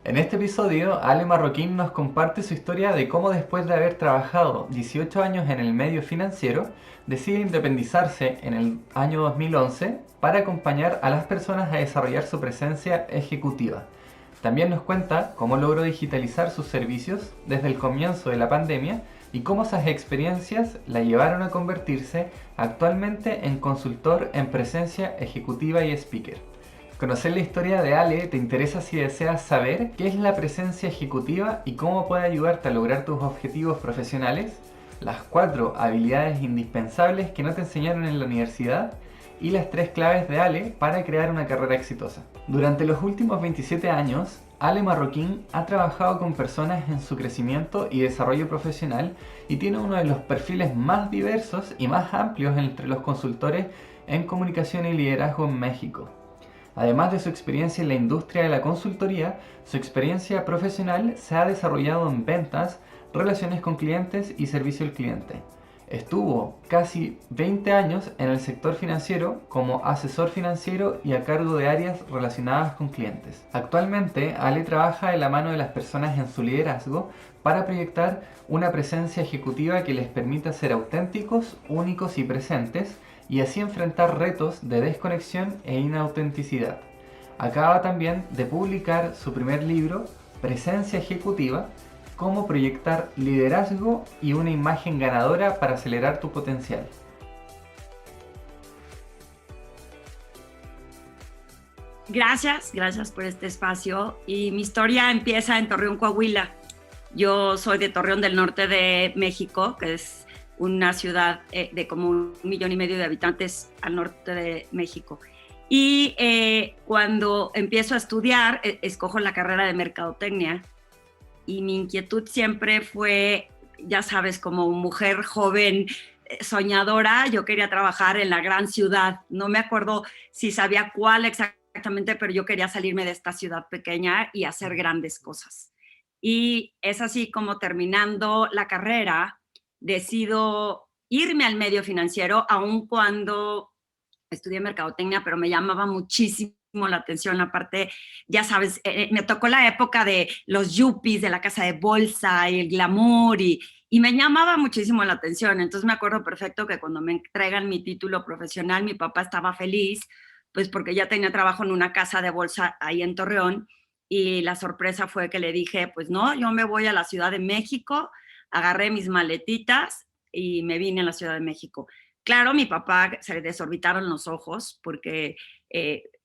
En este episodio, Ale Marroquín nos comparte su historia de cómo después de haber trabajado 18 años en el medio financiero, decide independizarse en el año 2011 para acompañar a las personas a desarrollar su presencia ejecutiva. También nos cuenta cómo logró digitalizar sus servicios desde el comienzo de la pandemia y cómo esas experiencias la llevaron a convertirse actualmente en consultor en presencia ejecutiva y speaker. Conocer la historia de Ale te interesa si deseas saber qué es la presencia ejecutiva y cómo puede ayudarte a lograr tus objetivos profesionales, las 4 habilidades indispensables que no te enseñaron en la universidad y las 3 claves de Ale para crear una carrera exitosa. Durante los últimos 27 años, Ale Marroquín ha trabajado con personas en su crecimiento y desarrollo profesional y tiene uno de los perfiles más diversos y más amplios entre los consultores en comunicación y liderazgo en México. Además de su experiencia en la industria de la consultoría, su experiencia profesional se ha desarrollado en ventas, relaciones con clientes y servicio al cliente. Estuvo casi 20 años en el sector financiero como asesor financiero y a cargo de áreas relacionadas con clientes. Actualmente, Ale trabaja de la mano de las personas en su liderazgo para proyectar una presencia ejecutiva que les permita ser auténticos, únicos y presentes, y así enfrentar retos de desconexión e inautenticidad. Acaba también de publicar su primer libro, Presencia Ejecutiva, cómo proyectar liderazgo y una imagen ganadora para acelerar tu potencial. Gracias por este espacio. Y mi historia empieza en Torreón, Coahuila. Yo soy de Torreón del Norte de México, que es una ciudad de como 1,5 millones de habitantes al norte de México. Y cuando empiezo a estudiar, escojo la carrera de mercadotecnia. Y mi inquietud siempre fue, ya sabes, como mujer joven, soñadora, yo quería trabajar en la gran ciudad. No me acuerdo si sabía cuál exactamente, pero yo quería salirme de esta ciudad pequeña y hacer grandes cosas. Y es así como terminando la carrera, decido irme al medio financiero, aun cuando estudié mercadotecnia, pero me llamaba muchísimo la atención la parte, ya sabes, me tocó la época de los yuppies, de la casa de bolsa y el glamour y me llamaba muchísimo la atención. Entonces me acuerdo perfecto que cuando me entregan mi título profesional, mi papá estaba feliz, pues porque ya tenía trabajo en una casa de bolsa ahí en Torreón, y la sorpresa fue que le dije, pues no, yo me voy a la Ciudad de México, agarré mis maletitas y me vine a la Ciudad de México. Claro, mi papá se le desorbitaron los ojos porque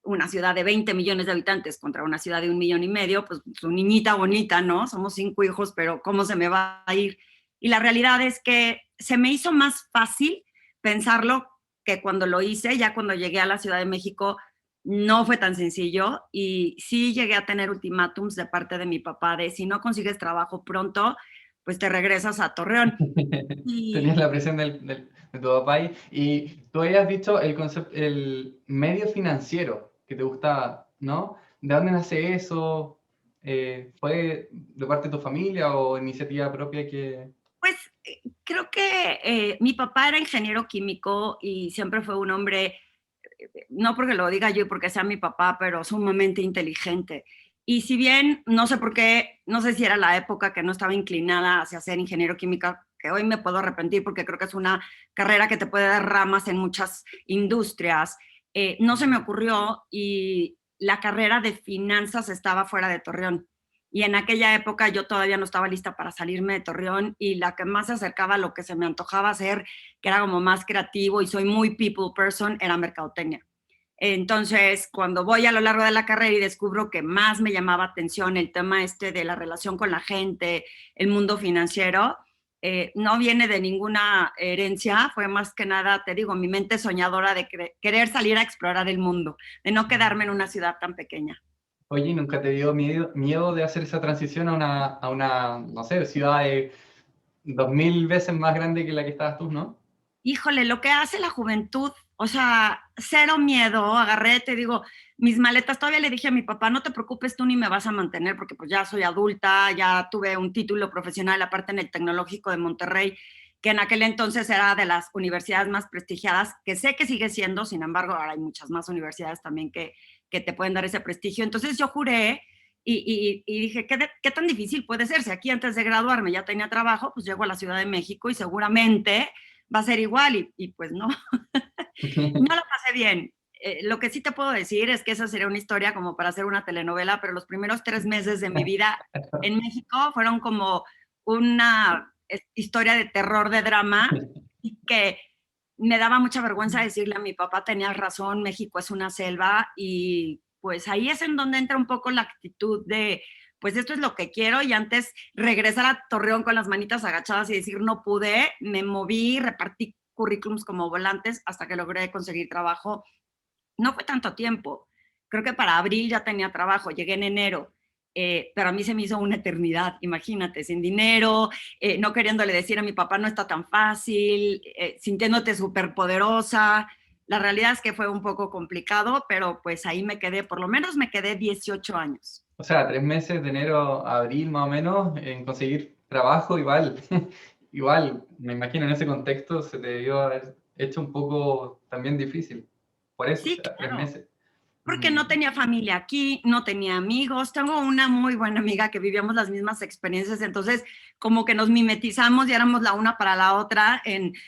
una ciudad de 20 millones de habitantes contra una ciudad de 1,5 millones, pues su niñita bonita, ¿no? Somos 5 hijos, pero ¿cómo se me va a ir? Y la realidad es que se me hizo más fácil pensarlo que cuando lo hice, ya cuando llegué a la Ciudad de México, no fue tan sencillo y sí llegué a tener ultimátums de parte de mi papá de si no consigues trabajo pronto, pues te regresas a Torreón. Tenías Y la presión de tu papá ahí. Y tú habías dicho el concepto, el medio financiero que te gustaba, ¿no? ¿De dónde nace eso? ¿Fue de parte de tu familia o iniciativa propia que...? pues creo que mi papá era ingeniero químico y siempre fue un hombre, no porque lo diga yo y porque sea mi papá, pero sumamente inteligente. Y si bien no sé por qué, no sé si era la época que no estaba inclinada hacia ser ingeniero químico, que hoy me puedo arrepentir porque creo que es una carrera que te puede dar ramas en muchas industrias, no se me ocurrió y la carrera de finanzas estaba fuera de Torreón. Y en aquella época yo todavía no estaba lista para salirme de Torreón y la que más se acercaba a lo que se me antojaba hacer, que era como más creativo y soy muy people person, era mercadotecnia. Entonces, cuando voy a lo largo de la carrera y descubro que más me llamaba atención el tema este de la relación con la gente, el mundo financiero, no viene de ninguna herencia, fue más que nada, te digo, mi mente soñadora de querer salir a explorar el mundo, de no quedarme en una ciudad tan pequeña. Oye, ¿nunca te dio miedo de hacer esa transición a una, no sé, ciudad de 2000 veces más grande que la que estabas tú, ¿no? Híjole, lo que hace la juventud, o sea, cero miedo, agarré, te digo, mis maletas, todavía le dije a mi papá, no te preocupes, tú ni me vas a mantener, porque pues ya soy adulta, ya tuve un título profesional, aparte en el Tecnológico de Monterrey, que en aquel entonces era de las universidades más prestigiadas, que sé que sigue siendo, sin embargo, ahora hay muchas más universidades también que te pueden dar ese prestigio. Entonces yo juré Y dije, ¿qué tan difícil puede ser? Si aquí antes de graduarme ya tenía trabajo, pues llego a la Ciudad de México y seguramente va a ser igual. Y pues no, no lo pasé bien. Lo que sí te puedo decir es que esa sería una historia como para hacer una telenovela, pero los primeros 3 meses de mi vida en México fueron como una historia de terror, de drama, y que me daba mucha vergüenza decirle a mi papá, tenía razón, México es una selva, y pues ahí es en donde entra un poco la actitud de, pues esto es lo que quiero, y antes regresar a Torreón con las manitas agachadas y decir no pude, me moví, repartí currículums como volantes hasta que logré conseguir trabajo. No fue tanto tiempo, creo que para abril ya tenía trabajo, llegué en enero, pero a mí se me hizo una eternidad, imagínate, sin dinero, no queriéndole decir a mi papá no está tan fácil, sintiéndote súper poderosa. La realidad es que fue un poco complicado, pero pues ahí me quedé, por lo menos me quedé 18 años. O sea, 3 meses de enero a abril más o menos en conseguir trabajo, igual, igual, me imagino en ese contexto se te debió haber hecho un poco también difícil. Por eso, o Sí, sea, tres claro. meses. Porque Mm. no tenía familia aquí, no tenía amigos. Tengo una muy buena amiga que vivíamos las mismas experiencias, entonces como que nos mimetizamos y éramos la una para la otra,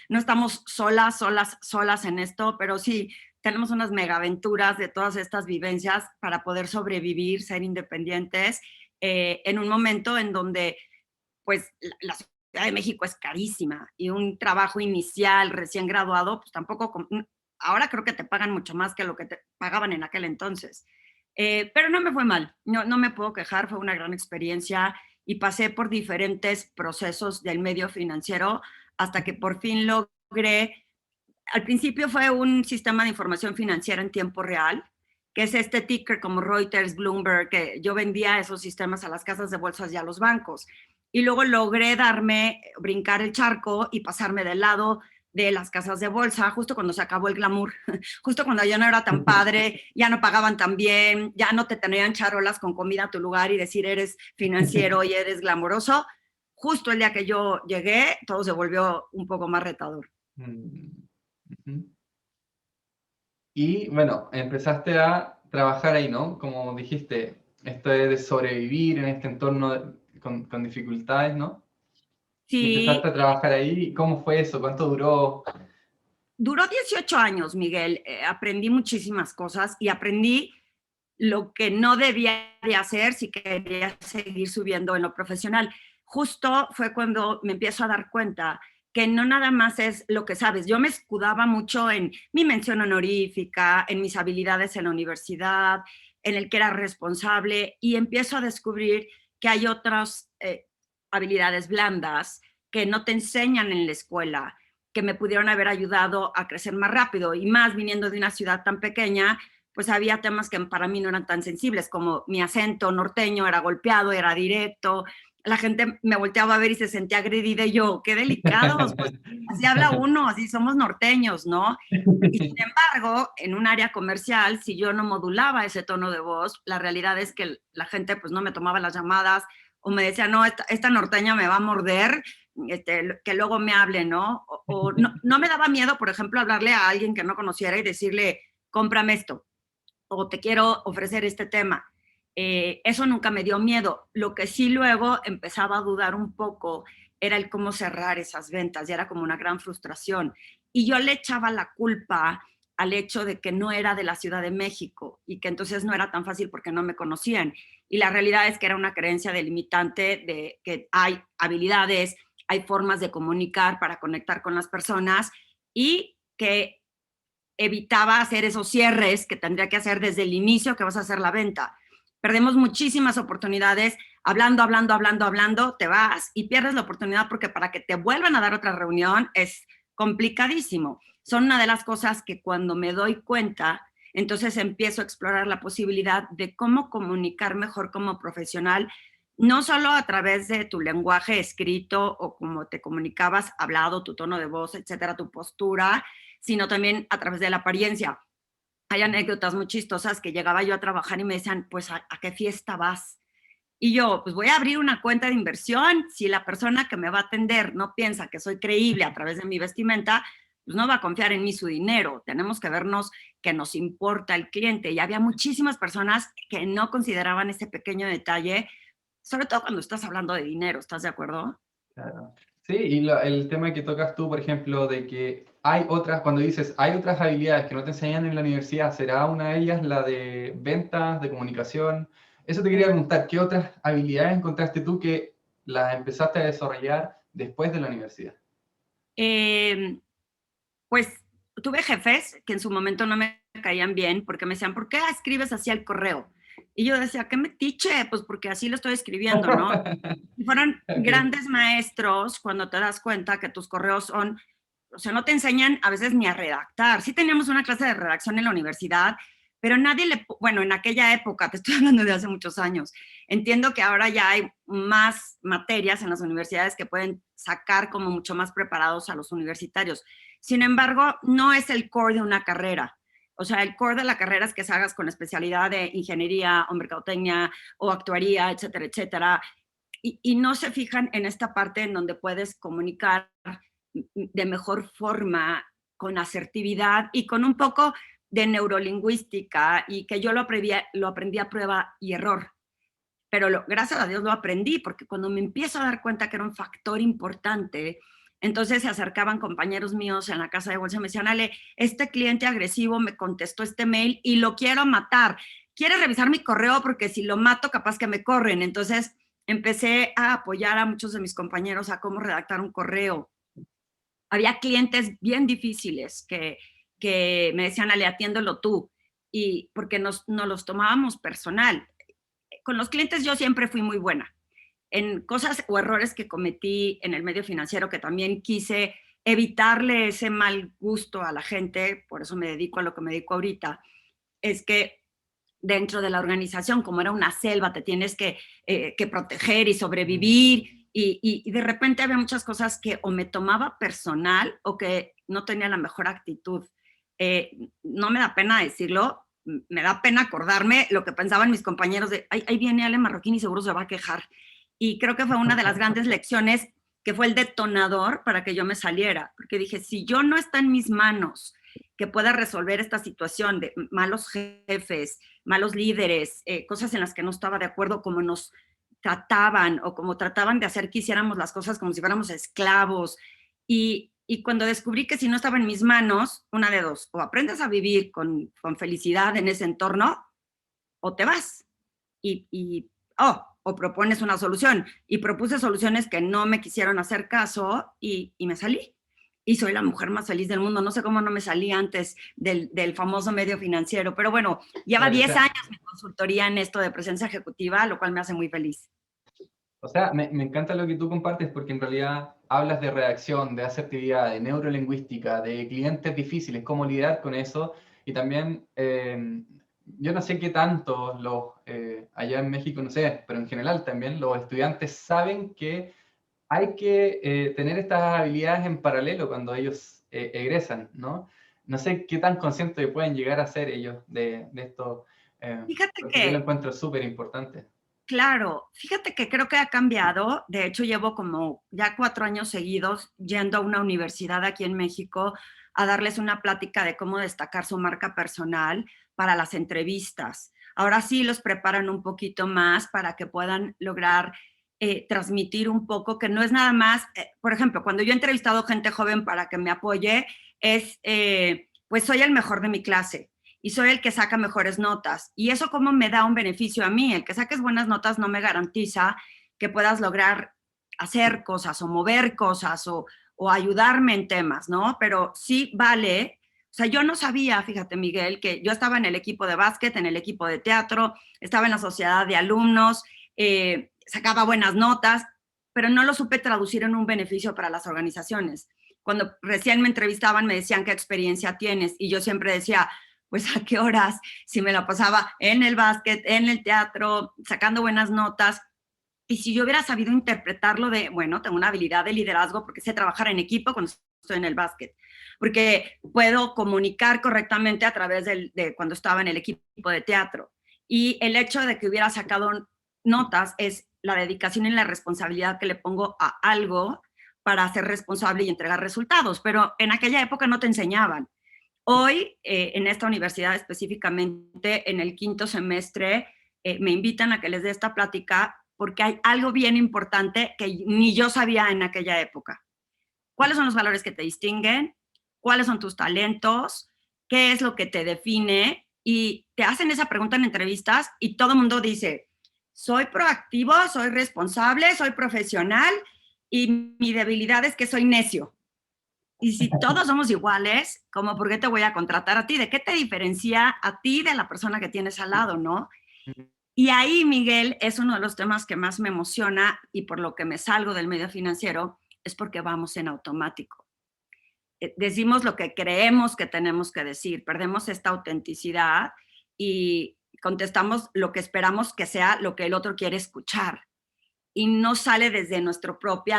no estamos solas, solas, solas en esto, pero sí tenemos unas mega aventuras de todas estas vivencias para poder sobrevivir, ser independientes, en un momento en donde pues la Ciudad de México es carísima y un trabajo inicial recién graduado, pues tampoco, ahora creo que te pagan mucho más que lo que te pagaban en aquel entonces. Pero no me fue mal, no me puedo quejar, fue una gran experiencia y pasé por diferentes procesos del medio financiero hasta que por fin logré, al principio fue un sistema de información financiera en tiempo real, que es este ticker como Reuters, Bloomberg, que yo vendía esos sistemas a las casas de bolsas y a los bancos. Y luego logré brincar el charco y pasarme del lado de las casas de bolsa, justo cuando se acabó el glamour, justo cuando ya no era tan padre, ya no pagaban tan bien, ya no te tenían charolas con comida a tu lugar y decir eres financiero y eres glamuroso. Justo el día que yo llegué, todo se volvió un poco más retador. Mm. Ujú. Y bueno, empezaste a trabajar ahí, ¿no? Como dijiste, esto es de sobrevivir en este entorno con dificultades, ¿no? Y empezaste Sí, a trabajar ahí. ¿Cómo fue eso? ¿Cuánto duró? duró 18 años, Miguel. Aprendí muchísimas cosas y aprendí lo que no debía de hacer si quería seguir subiendo en lo profesional. Justo fue cuando me empiezo a dar cuenta que no nada más es lo que sabes. Yo me escudaba mucho en mi mención honorífica, en mis habilidades en la universidad, en el que era responsable, y empiezo a descubrir que hay otras habilidades blandas que no te enseñan en la escuela, que me pudieron haber ayudado a crecer más rápido, y más viniendo de una ciudad tan pequeña, pues había temas que para mí no eran tan sensibles, como mi acento norteño era golpeado, era directo, la gente me volteaba a ver y se sentía agredida, y yo, qué delicados, pues así habla uno, así somos norteños, ¿no? Y sin embargo, en un área comercial, si yo no modulaba ese tono de voz, la realidad es que la gente pues no me tomaba las llamadas o me decía, no, esta norteña me va a morder, que luego me hable, ¿no? O no me daba miedo, por ejemplo, hablarle a alguien que no conociera y decirle, cómprame esto, o te quiero ofrecer este tema. Eso nunca me dio miedo. Lo que sí luego empezaba a dudar un poco era el cómo cerrar esas ventas, ya era como una gran frustración. Y yo le echaba la culpa al hecho de que no era de la Ciudad de México y que entonces no era tan fácil porque no me conocían. Y la realidad es que era una creencia delimitante de que hay habilidades, hay formas de comunicar para conectar con las personas, y que evitaba hacer esos cierres que tendría que hacer desde el inicio que vas a hacer la venta. Perdemos muchísimas oportunidades hablando, hablando, hablando, hablando, te vas y pierdes la oportunidad porque para que te vuelvan a dar otra reunión es complicadísimo. Son una de las cosas que cuando me doy cuenta, entonces empiezo a explorar la posibilidad de cómo comunicar mejor como profesional, no solo a través de tu lenguaje escrito o como te comunicabas hablado, tu tono de voz, etcétera, tu postura, sino también a través de la apariencia. Hay anécdotas muy chistosas que llegaba yo a trabajar y me decían, pues, ¿a qué fiesta vas? Y yo, pues voy a abrir una cuenta de inversión. Si la persona que me va a atender no piensa que soy creíble a través de mi vestimenta, pues no va a confiar en mí su dinero, tenemos que vernos que nos importa el cliente. Y había muchísimas personas que no consideraban ese pequeño detalle, sobre todo cuando estás hablando de dinero, ¿estás de acuerdo? Claro. Sí, y el tema que tocas tú, por ejemplo, de que hay otras, cuando dices hay otras habilidades que no te enseñan en la universidad, ¿será una de ellas la de ventas, de comunicación? Eso te quería preguntar, ¿qué otras habilidades encontraste tú que las empezaste a desarrollar después de la universidad? Eh, pues tuve jefes que en su momento no me caían bien porque me decían, ¿por qué escribes así el correo? Y yo decía, ¿qué metiche? Pues porque así lo estoy escribiendo, ¿no? Y fueron Ok. grandes maestros cuando te das cuenta que tus correos son, o sea, no te enseñan a veces ni a redactar. Sí teníamos una clase de redacción en la universidad, pero nadie le, bueno, en aquella época, te estoy hablando de hace muchos años, entiendo que ahora ya hay más materias en las universidades que pueden sacar como mucho más preparados a los universitarios. Sin embargo, no es el core de una carrera. O sea, el core de la carrera es que salgas con especialidad de ingeniería o mercadotecnia o actuaría, etcétera, etcétera. Y no se fijan en esta parte en donde puedes comunicar de mejor forma, con asertividad y con un poco de neurolingüística y que yo lo aprendí a prueba y error. Pero gracias a Dios lo aprendí porque cuando me empiezo a dar cuenta que era un factor importante, entonces se acercaban compañeros míos en la casa de bolsa y me decían, Ale, este cliente agresivo me contestó este mail y lo quiero matar. ¿Quieres revisar mi correo? Porque si lo mato, capaz que me corren. Entonces empecé a apoyar a muchos de mis compañeros a cómo redactar un correo. Había clientes bien difíciles que me decían, Ale, atiéndelo tú. Y porque nos los tomábamos personal. Con los clientes yo siempre fui muy buena. En cosas o errores que cometí en el medio financiero, que también quise evitarle ese mal gusto a la gente, por eso me dedico a lo que me dedico ahorita, es que dentro de la organización, como era una selva, te tienes que proteger y sobrevivir, y de repente había muchas cosas que o me tomaba personal o que no tenía la mejor actitud. No me da pena decirlo, me da pena acordarme lo que pensaban mis compañeros de, ahí viene Ale Marroquín y seguro se va a quejar. Y creo que fue una de las grandes lecciones que fue el detonador para que yo me saliera, porque dije, si yo no está en mis manos que pueda resolver esta situación de malos jefes, malos líderes, cosas en las que no estaba de acuerdo, como nos trataban o como trataban de hacer que hiciéramos las cosas como si fuéramos esclavos. Y cuando descubrí que si no estaba en mis manos, una de dos, o aprendes a vivir con felicidad en ese entorno, o te vas. O propones una solución. Y propuse soluciones que no me quisieron hacer caso y me salí. Y soy la mujer más feliz del mundo. No sé cómo no me salí antes del famoso medio financiero. Pero bueno, lleva Claro, 10 años mi consultoría en esto de presencia ejecutiva, lo cual me hace muy feliz. o sea, me encanta lo que tú compartes porque en realidad hablas de redacción, de asertividad, de neurolingüística, de clientes difíciles, cómo lidiar con eso. Y también, yo no sé qué tanto allá en México, no sé, pero en general también los estudiantes saben que hay que tener estas habilidades en paralelo cuando ellos egresan, ¿no? No sé qué tan conscientes pueden llegar a ser ellos de esto, Fíjate porque yo lo que encuentro súper importante. Claro, fíjate que creo que ha cambiado. De hecho, llevo como ya 4 años seguidos yendo a una universidad aquí en México a darles una plática de cómo destacar su marca personal para las entrevistas. Ahora sí los preparan un poquito más para que puedan lograr transmitir un poco, que no es nada más, por ejemplo, cuando yo he entrevistado gente joven para que me apoye, pues soy el mejor de mi clase y soy el que saca mejores notas. Y eso como me da un beneficio a mí. El que saques buenas notas no me garantiza que puedas lograr hacer cosas o mover cosas o ayudarme en temas, ¿no? Pero sí vale. O sea, yo no sabía, fíjate, Miguel, que yo estaba en el equipo de básquet, en el equipo de teatro, estaba en la sociedad de alumnos, sacaba buenas notas, pero no lo supe traducir en un beneficio para las organizaciones. Cuando recién me entrevistaban me decían qué experiencia tienes y yo siempre decía, pues a qué horas, si me la pasaba en el básquet, en el teatro, sacando buenas notas. Y si yo hubiera sabido interpretarlo de, bueno, tengo una habilidad de liderazgo porque sé trabajar en equipo cuando estoy en el básquet, porque puedo comunicar correctamente a través de cuando estaba en el equipo de teatro. Y el hecho de que hubiera sacado notas es la dedicación y la responsabilidad que le pongo a algo para ser responsable y entregar resultados, pero en aquella época no te enseñaban. Hoy, en esta universidad específicamente, en el quinto semestre, me invitan a que les dé esta plática porque hay algo bien importante que ni yo sabía en aquella época. ¿Cuáles son los valores que te distinguen? ¿Cuáles son tus talentos? ¿Qué es lo que te define? Y te hacen esa pregunta en entrevistas y todo el mundo dice, soy proactivo, soy responsable, soy profesional y mi debilidad es que soy necio. Y si todos somos iguales, ¿cómo por qué te voy a contratar a ti? ¿De qué te diferencia a ti de la persona que tienes al lado, no? Y ahí, Miguel, es uno de los temas que más me emociona y por lo que me salgo del medio financiero, es porque vamos en automático. Decimos lo que creemos que tenemos que decir, perdemos esta autenticidad y contestamos lo que esperamos que sea lo que el otro quiere escuchar y no sale desde nuestro propio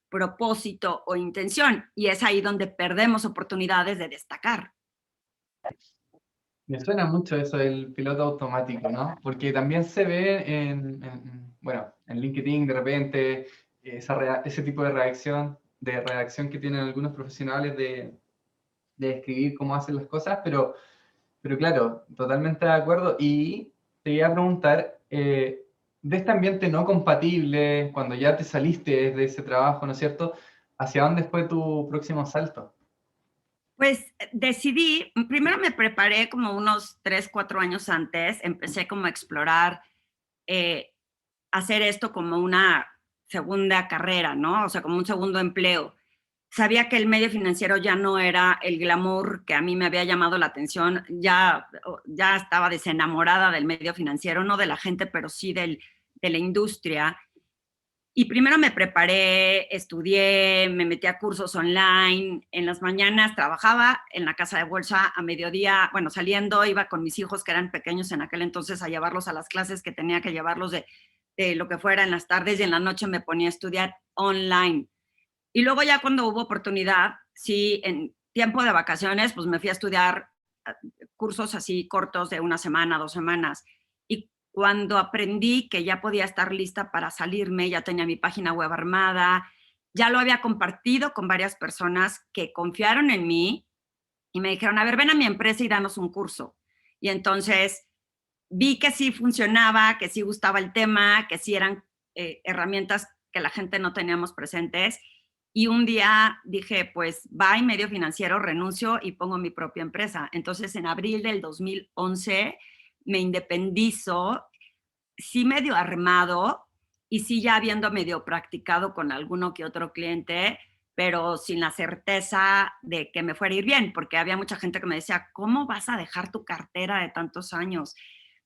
propósito o intención. Y es ahí donde perdemos oportunidades de destacar. Me suena mucho eso del piloto automático, ¿no? Porque también se ve bueno, en LinkedIn de repente ese tipo de reacción que tienen algunos profesionales de escribir cómo hacen las cosas, pero claro, totalmente de acuerdo. Y te iba a preguntar, de este ambiente no compatible, cuando ya te saliste de ese trabajo, ¿no es cierto? ¿Hacia dónde fue tu próximo salto? Pues decidí, primero me preparé como unos 3, 4 años antes, empecé como a explorar, hacer esto como una segunda carrera, ¿no? O sea, como un segundo empleo. Sabía que el medio financiero ya no era el glamour que a mí me había llamado la atención, ya estaba desenamorada del medio financiero, no de la gente, pero sí de la industria. Y primero me preparé, estudié, me metí a cursos online. En las mañanas trabajaba en la casa de bolsa, a mediodía, bueno, saliendo, iba con mis hijos que eran pequeños en aquel entonces a llevarlos a las clases que tenía que llevarlos de lo que fuera en las tardes y en la noche me ponía a estudiar online. Y luego ya cuando hubo oportunidad, sí, en tiempo de vacaciones, pues me fui a estudiar cursos así cortos de una semana, 2 semanas. Y cuando aprendí que ya podía estar lista para salirme, ya tenía mi página web armada, ya lo había compartido con varias personas que confiaron en mí y me dijeron, a ver, ven a mi empresa y danos un curso. Y entonces vi que sí funcionaba, que sí gustaba el tema, que sí eran herramientas que la gente no teníamos presentes. Y un día dije, pues, bye, medio financiero, renuncio y pongo mi propia empresa. Entonces, en abril del 2011 me independizo, sí medio armado y sí ya habiendo medio practicado con alguno que otro cliente, pero sin la certeza de que me fuera a ir bien, porque había mucha gente que me decía, ¿cómo vas a dejar tu cartera de tantos años?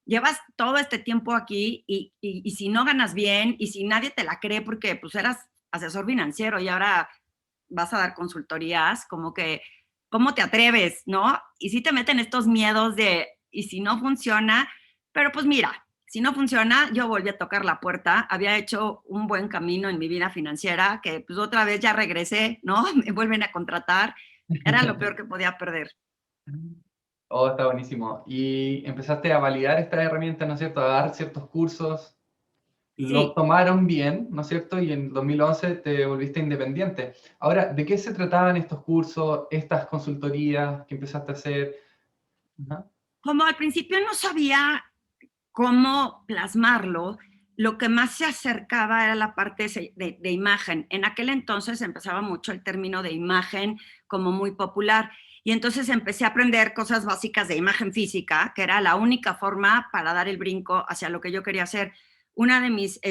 Llevas todo este tiempo aquí y si no ganas bien y si nadie te la cree porque pues eras asesor financiero y ahora vas a dar consultorías, como que, ¿cómo te atreves, no? Y sí te meten estos miedos de, ¿y si no funciona? Pero pues mira, si no funciona, yo volví a tocar la puerta, había hecho un buen camino en mi vida financiera, que pues otra vez ya regresé, ¿no? Me vuelven a contratar, era lo peor que podía perder. Oh, está buenísimo. Y empezaste a validar estas herramientas, ¿no es cierto? A dar ciertos cursos. Lo Sí, tomaron bien, ¿no es cierto? Y en 2011 te volviste independiente. Ahora, ¿de qué se trataban estos cursos, estas consultorías que empezaste a hacer? Ajá. como al principio no sabía cómo plasmarlo, lo que más se acercaba era la parte de imagen. En aquel entonces empezaba mucho el término de imagen como muy popular. Y entonces empecé a aprender cosas básicas de imagen física, que era la única forma para dar el brinco hacia lo que yo quería hacer. Una de mis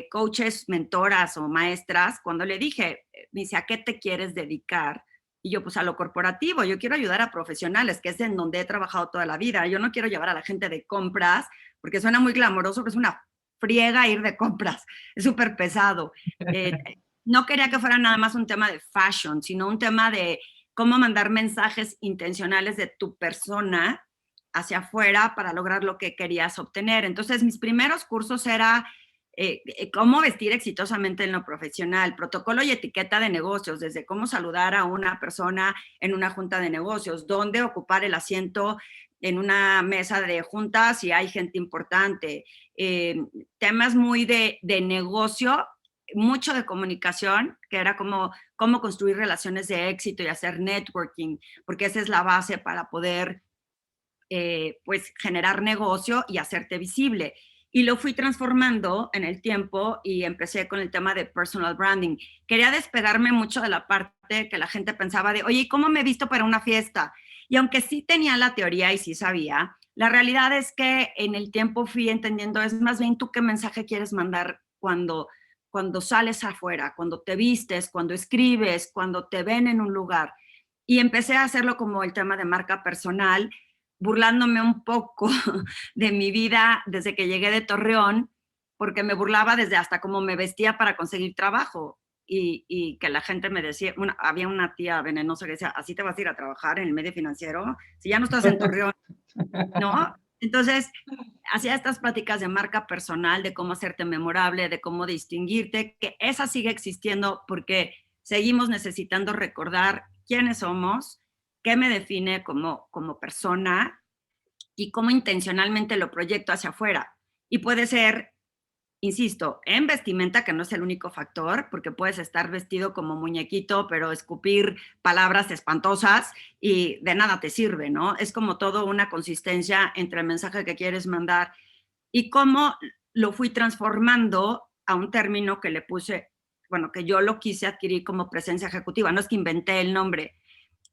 coaches, mentoras o maestras, cuando le dije, me dice, ¿a qué te quieres dedicar? Y yo, pues a lo corporativo, yo quiero ayudar a profesionales, que es en donde he trabajado toda la vida. Yo no quiero llevar a la gente de compras porque suena muy glamoroso, pero es una friega ir de compras, es súper pesado. No quería que fuera nada más un tema de fashion, sino un tema de cómo mandar mensajes intencionales de tu persona hacia afuera para lograr lo que querías obtener. Entonces, mis primeros cursos era cómo vestir exitosamente en lo profesional, protocolo y etiqueta de negocios, desde cómo saludar a una persona en una junta de negocios, dónde ocupar el asiento en una mesa de juntas si hay gente importante, temas muy de negocio mucho de comunicación, que era como cómo construir relaciones de éxito y hacer networking, porque esa es la base para poder pues generar negocio y hacerte visible. Y lo fui transformando en el tiempo y empecé con el tema de personal branding. Quería despegarme mucho de la parte que la gente pensaba de, oye, ¿cómo me he visto para una fiesta? Y aunque sí tenía la teoría y sí sabía, la realidad es que en el tiempo fui entendiendo, es más bien tú qué mensaje quieres mandar cuando sales afuera, cuando te vistes, cuando escribes, cuando te ven en un lugar. Y empecé a hacerlo como el tema de marca personal, burlándome un poco de mi vida desde que llegué de Torreón, porque me burlaba desde hasta cómo me vestía para conseguir trabajo. Y que la gente me decía, había una tía venenosa que decía, así te vas a ir a trabajar en el medio financiero, si ya no estás en Torreón, ¿no? Entonces, hacía estas pláticas de marca personal, de cómo hacerte memorable, de cómo distinguirte, que esa sigue existiendo porque seguimos necesitando recordar quiénes somos, qué me define como persona y cómo intencionalmente lo proyecto hacia afuera. Y puede ser, insisto, en vestimenta, que no es el único factor, porque puedes estar vestido como muñequito, pero escupir palabras espantosas y de nada te sirve, ¿no? Es como todo una consistencia entre el mensaje que quieres mandar y cómo lo fui transformando a un término que le puse, bueno, que yo lo quise adquirir como presencia ejecutiva, no es que inventé el nombre.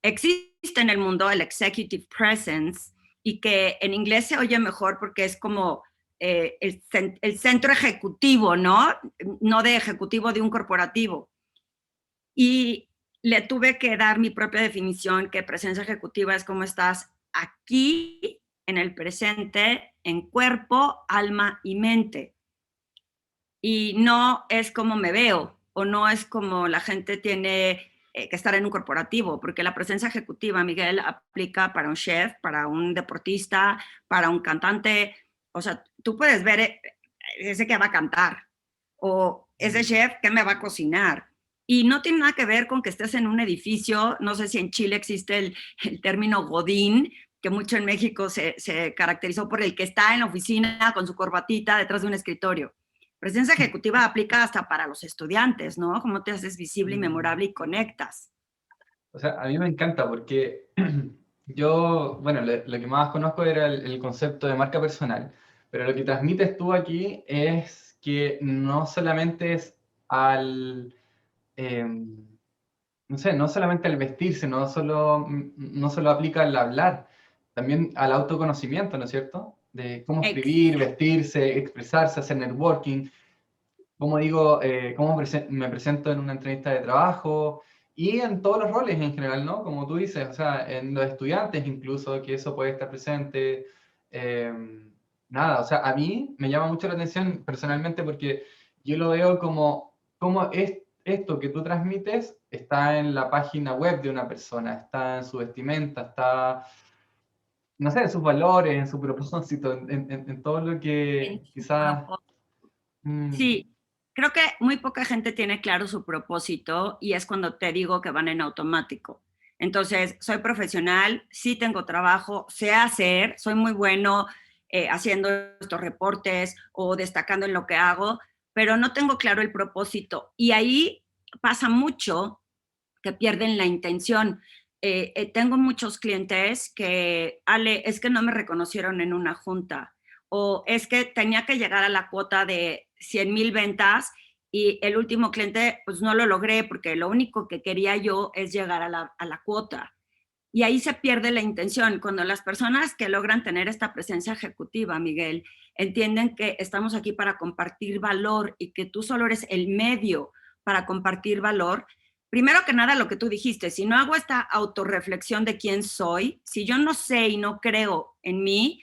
Existe en el mundo el executive presence y que en inglés se oye mejor porque es como el centro ejecutivo, ¿no? No de ejecutivo de un corporativo. Y le tuve que dar mi propia definición, que presencia ejecutiva es cómo estás aquí, en el presente, en cuerpo, alma y mente. Y no es como me veo, o no es como la gente tiene que estar en un corporativo, porque la presencia ejecutiva, Miguel, aplica para un chef, para un deportista, para un cantante. O sea, tú puedes ver ese que va a cantar o ese chef que me va a cocinar. Y no tiene nada que ver con que estés en un edificio. No sé si en Chile existe el término godín, que mucho en México se caracterizó por el que está en la oficina con su corbatita detrás de un escritorio. Presencia ejecutiva aplica hasta para los estudiantes, ¿no? Cómo te haces visible y memorable y conectas. O sea, a mí me encanta porque yo, bueno, lo que más conozco era el concepto de marca personal, pero lo que transmites tú aquí es que no solamente es al, no sé, no solamente al vestirse, no solo aplica al hablar, también al autoconocimiento, ¿no es cierto? De cómo escribir, Exacto. vestirse, expresarse, hacer networking, cómo digo, me presento en una entrevista de trabajo y en todos los roles en general, ¿no? Como tú dices, o sea, en los estudiantes incluso, que eso puede estar presente. eh, Nada, o sea, a mí me llama mucho la atención personalmente porque yo lo veo como es, esto que tú transmites está en la página web de una persona, está en su vestimenta, está, no sé, en sus valores, en su propósito, en todo lo En que su quizás... propósito. mm, Sí, creo que muy poca gente tiene claro su propósito y es cuando te digo que van en automático. Entonces, soy profesional, sí tengo trabajo, sé hacer, soy muy bueno haciendo estos reportes o destacando en lo que hago, pero no tengo claro el propósito. Y ahí pasa mucho que pierden la intención. Tengo muchos clientes que, Ale, es que no me reconocieron en una junta o es que tenía que llegar a la cuota de 100,000 ventas y el último cliente pues no lo logré porque lo único que quería yo es llegar a la cuota. Y ahí se pierde la intención. Cuando las personas que logran tener esta presencia ejecutiva, Miguel, entienden que estamos aquí para compartir valor y que tú solo eres el medio para compartir valor, primero que nada lo que tú dijiste, si no hago esta autorreflexión de quién soy, si yo no sé y no creo en mí,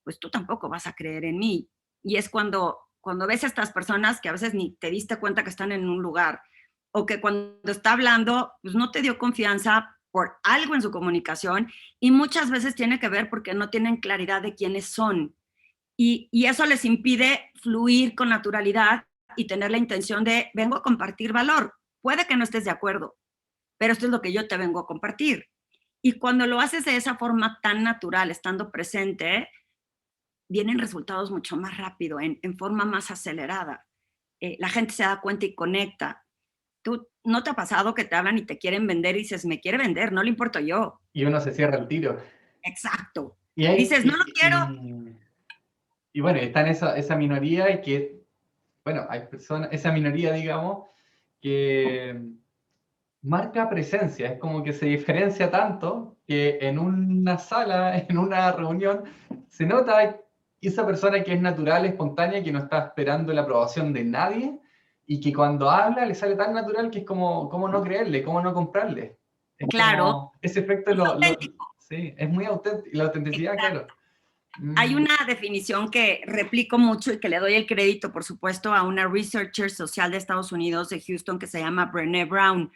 pues tú tampoco vas a creer en mí. Y es cuando ves a estas personas que a veces ni te diste cuenta que están en un lugar o que cuando está hablando, pues no te dio confianza por algo en su comunicación y muchas veces tiene que ver porque no tienen claridad de quiénes son. Y eso les impide fluir con naturalidad y tener la intención de, vengo a compartir valor. Puede que no estés de acuerdo, pero esto es lo que yo te vengo a compartir. Y cuando lo haces de esa forma tan natural, estando presente, vienen resultados mucho más rápido, en forma más acelerada. la gente se da cuenta y conecta. ¿Tú no te ha pasado que te hablan y te quieren vender y dices, me quiere vender, no le importo yo? Y uno se cierra el tiro. Exacto. Y, hay, Dices, no lo quiero. y bueno, está en esa minoría y que, bueno, hay personas, esa minoría, digamos, que marca presencia, es como que se diferencia tanto que en una sala, en una reunión, se nota esa persona que es natural, espontánea, que no está esperando la aprobación de nadie y que cuando habla le sale tan natural que es como, ¿cómo no creerle? ¿Cómo no comprarle? Es Claro, como, ese efecto es auténtico. sí, es muy auténtico, la autenticidad, claro. Exacto. Hay una definición que replico mucho y que le doy el crédito, por supuesto, a una researcher social de Estados Unidos, de Houston, que se llama Brené Brown,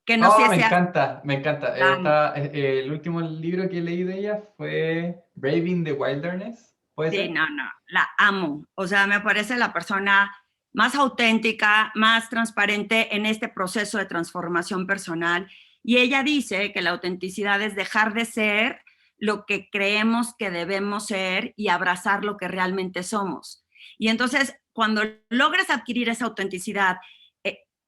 que no Oh, sé si has... me encanta. El último libro que leí de ella fue Braving the Wilderness, ¿puede Sí, ser? no, no, la amo. O sea, me parece la persona más auténtica, más transparente en este proceso de transformación personal. Y ella dice que la autenticidad es dejar de ser lo que creemos que debemos ser y abrazar lo que realmente somos. Y entonces, cuando logras adquirir esa autenticidad,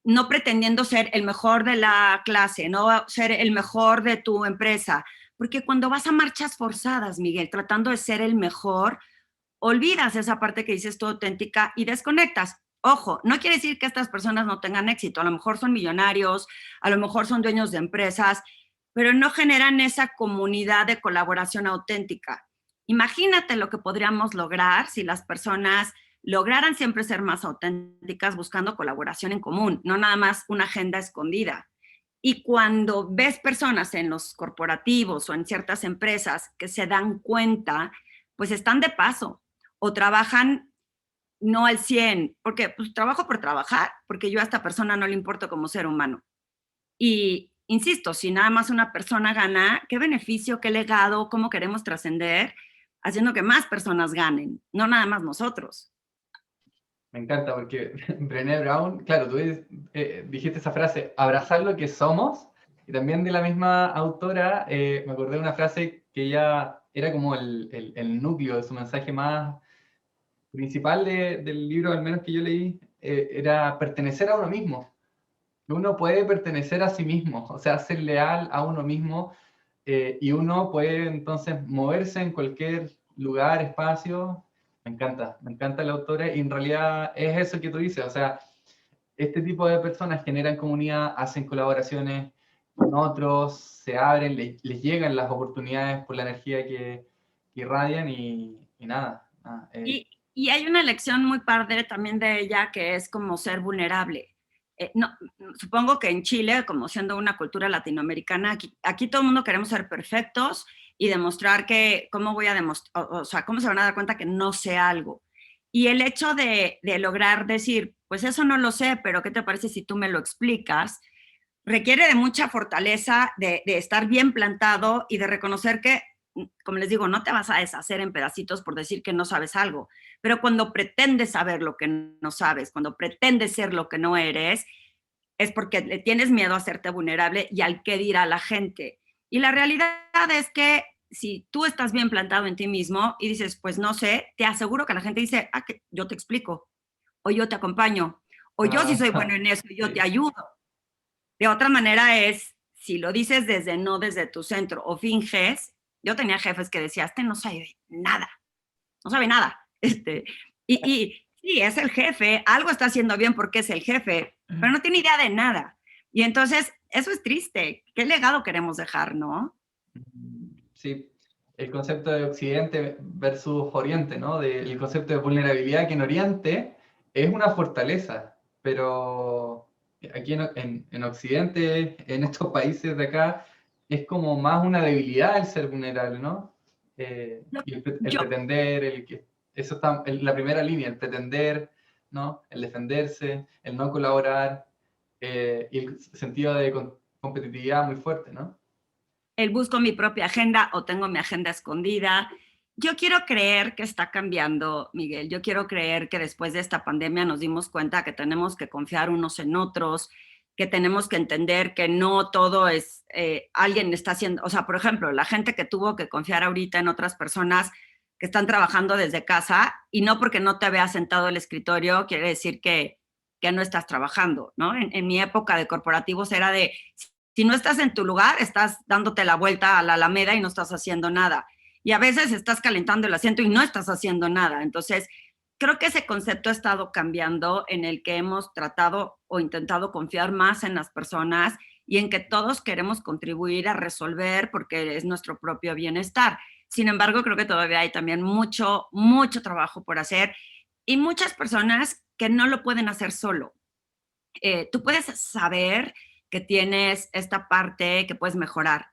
no pretendiendo ser el mejor de la clase, no ser el mejor de tu empresa, porque cuando vas a marchas forzadas, Miguel, tratando de ser el mejor, olvidas esa parte que dices tú auténtica y desconectas. Ojo, no quiere decir que estas personas no tengan éxito, a lo mejor son millonarios, a lo mejor son dueños de empresas, pero no generan esa comunidad de colaboración auténtica. Imagínate lo que podríamos lograr si las personas lograran siempre ser más auténticas buscando colaboración en común, no nada más una agenda escondida. Y cuando ves personas en los corporativos o en ciertas empresas que se dan cuenta, pues están de paso o trabajan no al 100, porque pues trabajo por trabajar, porque yo a esta persona no le importo como ser humano. Y insisto, si nada más una persona gana, ¿qué beneficio, qué legado, cómo queremos trascender haciendo que más personas ganen, no nada más nosotros? Me encanta porque Brené Brown, claro, tú dijiste esa frase, abrazar lo que somos, y también de la misma autora, me acordé de una frase que ella era como el núcleo de su mensaje más principal del libro, al menos que yo leí, era pertenecer a uno mismo. Uno puede pertenecer a sí mismo, o sea, ser leal a uno mismo, y uno puede entonces moverse en cualquier lugar, espacio. Me encanta la autora y en realidad es eso que tú dices, o sea, este tipo de personas generan comunidad, hacen colaboraciones con otros, se abren, les llegan las oportunidades por la energía que irradian y nada. Y hay una lección muy padre también de ella que es como ser vulnerable. No, supongo que en Chile, como siendo una cultura latinoamericana, aquí todo el mundo queremos ser perfectos y demostrar que, ¿cómo voy a demostrar? O sea, ¿cómo se van a dar cuenta que no sé algo? Y el hecho de lograr decir, pues eso no lo sé, pero ¿qué te parece si tú me lo explicas? Requiere de mucha fortaleza, de estar bien plantado y de reconocer que, como les digo, no te vas a deshacer en pedacitos por decir que no sabes algo, pero cuando pretendes saber lo que no sabes, cuando pretendes ser lo que no eres, es porque le tienes miedo a hacerte vulnerable y al qué dirá la gente. Y la realidad es que si tú estás bien plantado en ti mismo y dices, pues no sé, te aseguro que la gente dice, ah, que yo te explico, o yo te acompaño, o yo sí soy bueno en eso, y yo te Sí. ayudo. De otra manera es, si lo dices desde no desde tu centro o finges, yo tenía jefes que decían, este no sabe nada, no sabe nada. Y sí, es el jefe, algo está haciendo bien porque es el jefe, pero no tiene idea de nada. Y entonces, eso es triste. ¿Qué legado queremos dejar, no? Sí, el concepto de Occidente versus Oriente, ¿no? El concepto de vulnerabilidad que en Oriente es una fortaleza, pero aquí en Occidente, en estos países de acá, es como más una debilidad el ser vulnerable, ¿no? Y el Yo, pretender, eso está en la primera línea, el pretender, ¿no? El defenderse, el no colaborar, y el sentido de competitividad muy fuerte, ¿no? el busco mi propia agenda o tengo mi agenda escondida. Yo quiero creer que está cambiando, Miguel. Yo quiero creer que después de esta pandemia nos dimos cuenta que tenemos que confiar unos en otros, que tenemos que entender que no todo es, alguien está haciendo, o sea, por ejemplo, la gente que tuvo que confiar ahorita en otras personas que están trabajando desde casa y no porque no te veas sentado al escritorio quiere decir que que no estás trabajando, ¿no? En mi época de corporativos era de, si no estás en tu lugar, estás dándote la vuelta a la Alameda y no estás haciendo nada. Y a veces estás calentando el asiento y no estás haciendo nada. Entonces, creo que ese concepto ha estado cambiando, en el que hemos tratado o intentado confiar más en las personas y en que todos queremos contribuir a resolver porque es nuestro propio bienestar. Sin embargo, creo que todavía hay también mucho, mucho trabajo por hacer y muchas personas que no lo pueden hacer solo. Tú puedes saber que tienes esta parte que puedes mejorar,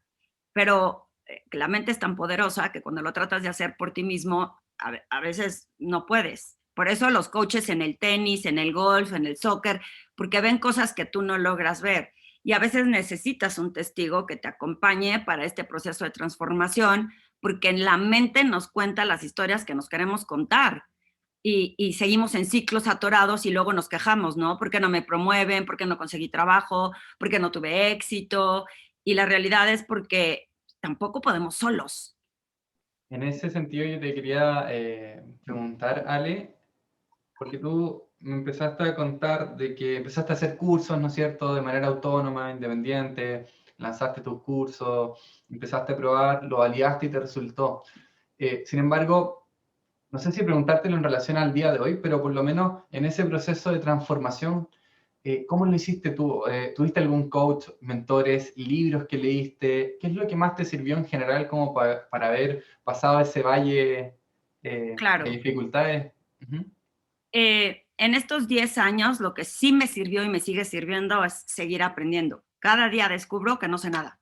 pero la mente es tan poderosa que cuando lo tratas de hacer por ti mismo, a veces no puedes. Por eso los coaches en el tenis, en el golf, en el soccer, porque ven cosas que tú no logras ver. Y a veces necesitas un testigo que te acompañe para este proceso de transformación, porque en la mente nos cuenta las historias que nos queremos contar y seguimos en ciclos atorados y luego nos quejamos, ¿no? ¿Por qué no me promueven? ¿Por qué no conseguí trabajo? ¿Por qué no tuve éxito? Y la realidad es porque tampoco podemos solos. En ese sentido yo te quería preguntar, Ale, porque tú me empezaste a contar de que empezaste a hacer cursos, ¿no es cierto?, de manera autónoma, independiente, lanzaste tus cursos, empezaste a probar, lo validaste y te resultó. Sin embargo, no sé si preguntártelo en relación al día de hoy, pero por lo menos en ese proceso de transformación, ¿cómo lo hiciste tú? ¿Tuviste algún coach, mentores, libros que leíste? ¿Qué es lo que más te sirvió en general como para haber pasado ese valle de Claro, dificultades? Ujú. en estos 10 años lo que sí me sirvió y me sigue sirviendo es seguir aprendiendo. Cada día descubro que no sé nada.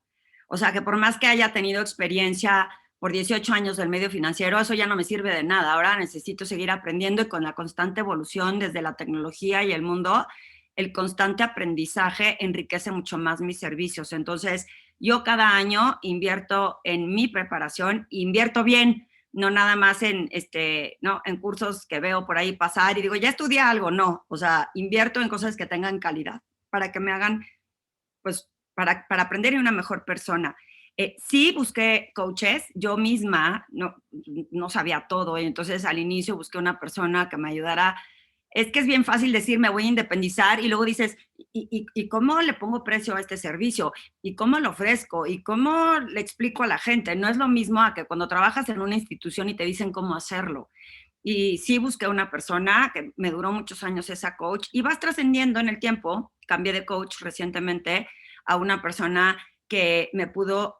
O sea, que por más que haya tenido experiencia por 18 años del medio financiero, eso ya no me sirve de nada. Ahora necesito seguir aprendiendo y con la constante evolución desde la tecnología y el mundo, el constante aprendizaje enriquece mucho más mis servicios. Entonces, yo cada año invierto en mi preparación, invierto bien, no nada más en, ¿no? En cursos que veo por ahí pasar y digo, ya estudié algo, no, o sea, invierto en cosas que tengan calidad para que me hagan, pues, para aprender y una mejor persona. Sí busqué coaches, yo misma no sabía todo, y entonces al inicio busqué una persona que me ayudara. Es que es bien fácil decir, me voy a independizar, y luego dices, ¿y cómo le pongo precio a este servicio? ¿Y cómo lo ofrezco? ¿Y cómo le explico a la gente? No es lo mismo a que cuando trabajas en una institución y te dicen cómo hacerlo. Y sí busqué una persona que me duró muchos años esa coach y vas trascendiendo en el tiempo. Cambié de coach recientemente a una persona que me pudo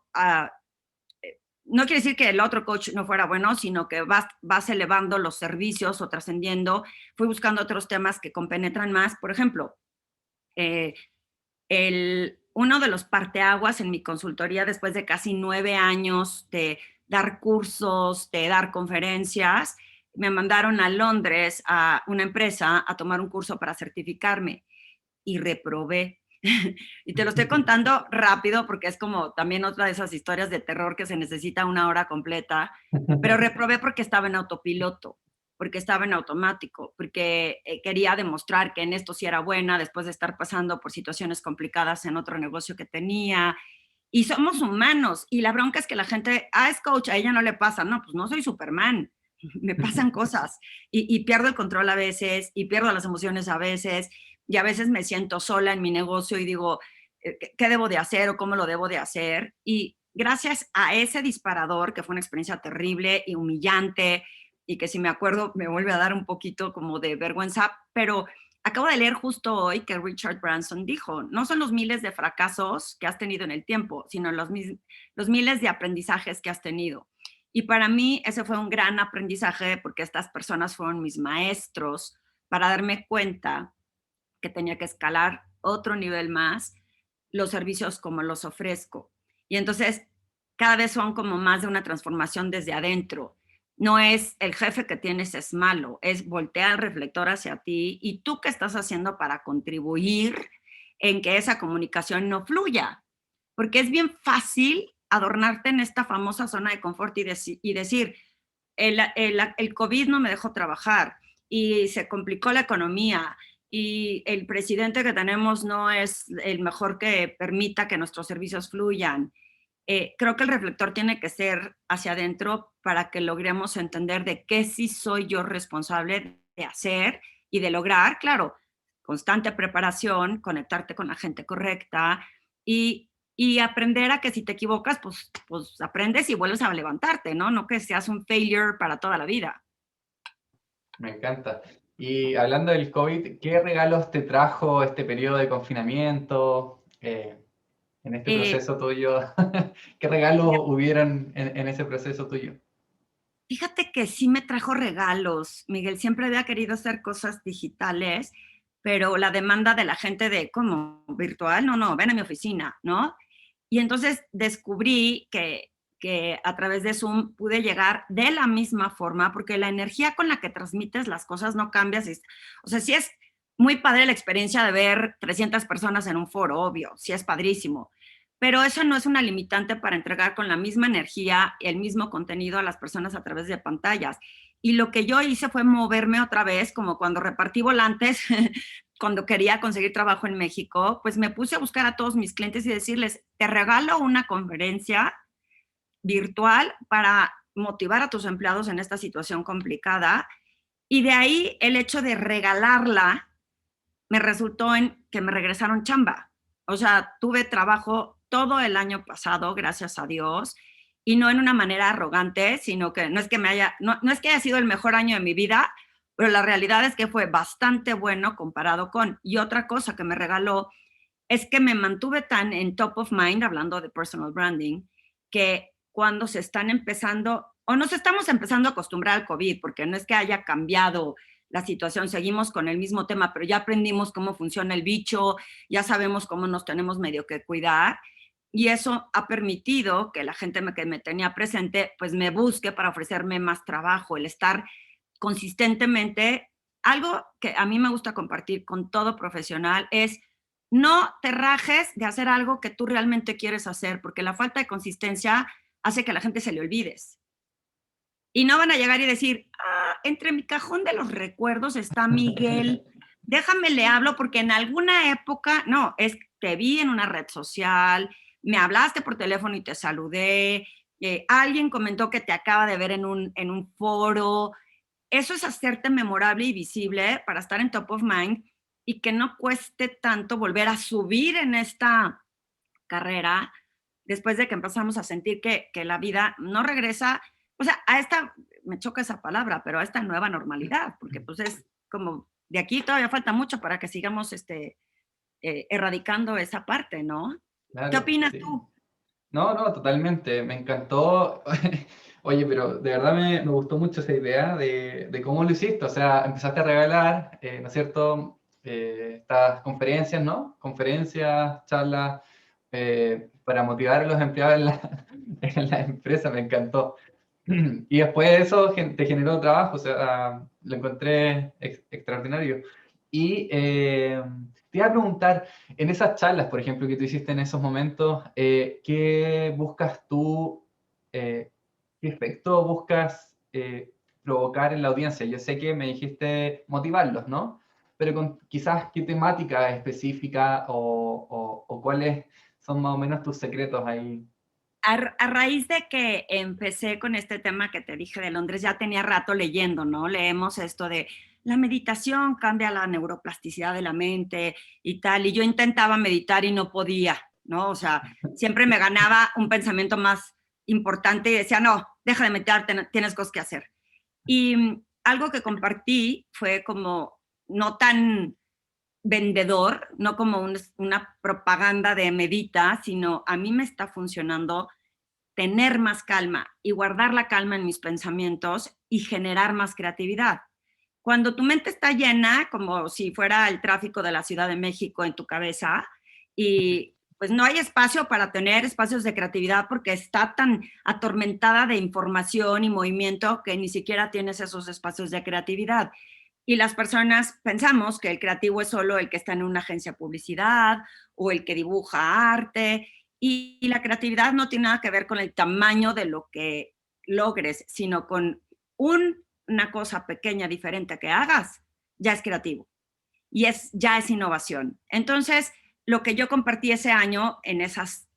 no quiere decir que el otro coach no fuera bueno, sino que vas elevando los servicios o trascendiendo. Fui buscando otros temas que compenetran más. Por ejemplo, eh, uno de los parteaguas en mi consultoría después de casi 9 años de dar cursos, de dar conferencias, me mandaron a Londres a una empresa a tomar un curso para certificarme y reprobé. Y te lo estoy contando rápido porque es como también otra de esas historias de terror que se necesita una hora completa, pero reprobé porque estaba en autopiloto, porque estaba en automático, porque quería demostrar que en esto sí era buena después de estar pasando por situaciones complicadas en otro negocio que tenía. Y somos humanos y la bronca es que la gente, es coach, a ella no le pasa. No, pues no soy Superman, me pasan cosas y pierdo el control a veces y pierdo las emociones a veces y a veces me siento sola en mi negocio y digo, ¿qué debo de hacer o cómo lo debo de hacer? Y gracias a ese disparador, que fue una experiencia terrible y humillante y que si me acuerdo me vuelve a dar un poquito como de vergüenza, pero acabo de leer justo hoy que Richard Branson dijo, no son los miles de fracasos que has tenido en el tiempo, sino los miles de aprendizajes que has tenido. Y para mí ese fue un gran aprendizaje porque estas personas fueron mis maestros para darme cuenta que tenía que escalar otro nivel más los servicios como los ofrezco. Y entonces cada vez son como más de una transformación desde adentro. No es el jefe que tienes es malo, es voltear el reflector hacia ti y tú qué estás haciendo para contribuir en que esa comunicación no fluya. Porque es bien fácil adornarte en esta famosa zona de confort y decir, el COVID no me dejó trabajar y se complicó la economía y el presidente que tenemos no es el mejor que permita que nuestros servicios fluyan. Creo que el reflector tiene que ser hacia adentro para que logremos entender de qué sí soy yo responsable de hacer y de lograr, claro, constante preparación, conectarte con la gente correcta y aprender a que si te equivocas, pues aprendes y vuelves a levantarte, ¿no? No que seas un failure para toda la vida. Me encanta. Y hablando del COVID, ¿qué regalos te trajo este periodo de confinamiento en este Eh, proceso tuyo? ¿Qué regalos hubieron en ese proceso tuyo? Fíjate que sí me trajo regalos, Miguel. Siempre había querido hacer cosas digitales, pero la demanda de la gente de, ¿cómo? ¿Virtual? No, no, ven a mi oficina, ¿no? Y entonces descubrí que a través de Zoom pude llegar de la misma forma, porque la energía con la que transmites las cosas no cambia. O sea, sí es muy padre la experiencia de ver 300 personas en un foro, obvio, sí es padrísimo, pero eso no es una limitante para entregar con la misma energía y el mismo contenido a las personas a través de pantallas. Y lo que yo hice fue moverme otra vez, como cuando repartí volantes, cuando quería conseguir trabajo en México, pues me puse a buscar a todos mis clientes y decirles, te regalo una conferencia virtual para motivar a tus empleados en esta situación complicada. Y de ahí el hecho de regalarla me resultó en que me regresaron chamba. O sea, tuve trabajo todo el año pasado, gracias a Dios, y no en una manera arrogante, sino que no es que haya sido el mejor año de mi vida, pero la realidad es que fue bastante bueno comparado con. Y otra cosa que me regaló es que me mantuve tan en top of mind, hablando de personal branding, que cuando se están empezando, o nos estamos empezando a acostumbrar al COVID, porque no es que haya cambiado la situación, seguimos con el mismo tema, pero ya aprendimos cómo funciona el bicho, ya sabemos cómo nos tenemos medio que cuidar, y eso ha permitido que la gente que me tenía presente, pues me busque para ofrecerme más trabajo, el estar consistentemente. Algo que a mí me gusta compartir con todo profesional es no te rajes de hacer algo que tú realmente quieres hacer, porque la falta de consistencia hace que a la gente se le olvides. Y no van a llegar y decir, entre mi cajón de los recuerdos está Miguel, déjame le hablo porque en alguna época, no, es que te vi en una red social, me hablaste por teléfono y te saludé, alguien comentó que te acaba de ver en un foro. Eso es hacerte memorable y visible para estar en top of mind y que no cueste tanto volver a subir en esta carrera después de que empezamos a sentir que la vida no regresa, o sea, a esta, me choca esa palabra, pero a esta nueva normalidad, porque pues es como, de aquí todavía falta mucho para que sigamos erradicando esa parte, ¿no? ¿Qué Claro, opinas sí. tú? No, no, totalmente. Me encantó. Oye, pero de verdad me gustó mucho esa idea de cómo lo hiciste. O sea, empezaste a regalar, ¿no es cierto? Estas conferencias, ¿no? Conferencias, charlas, para motivar a los empleados en en la empresa. Me encantó. Y después de eso te generó trabajo. O sea, lo encontré extraordinario. Y te iba a preguntar, en esas charlas, por ejemplo, que tú hiciste en esos momentos, ¿qué buscas tú, qué efecto buscas provocar en la audiencia? Yo sé que me dijiste motivarlos, ¿no? Pero quizás qué temática específica o cuáles son más o menos tus secretos ahí. A raíz de que empecé con este tema que te dije de Londres, ya tenía rato leyendo, ¿no? Leemos esto de la meditación cambia la neuroplasticidad de la mente y tal, y yo intentaba meditar y no podía, ¿no? O sea, siempre me ganaba un pensamiento más importante y decía, no, deja de meditar, tienes cosas que hacer. Y algo que compartí fue como no tan vendedor, no como una propaganda de medita, sino a mí me está funcionando tener más calma y guardar la calma en mis pensamientos y generar más creatividad. Cuando tu mente está llena, como si fuera el tráfico de la Ciudad de México en tu cabeza, y pues no hay espacio para tener espacios de creatividad porque está tan atormentada de información y movimiento que ni siquiera tienes esos espacios de creatividad. Y las personas pensamos que el creativo es solo el que está en una agencia de publicidad o el que dibuja arte, y la creatividad no tiene nada que ver con el tamaño de lo que logres, sino con una cosa pequeña diferente que hagas, ya es creativo y ya es innovación. Entonces, lo que yo compartí ese año en esas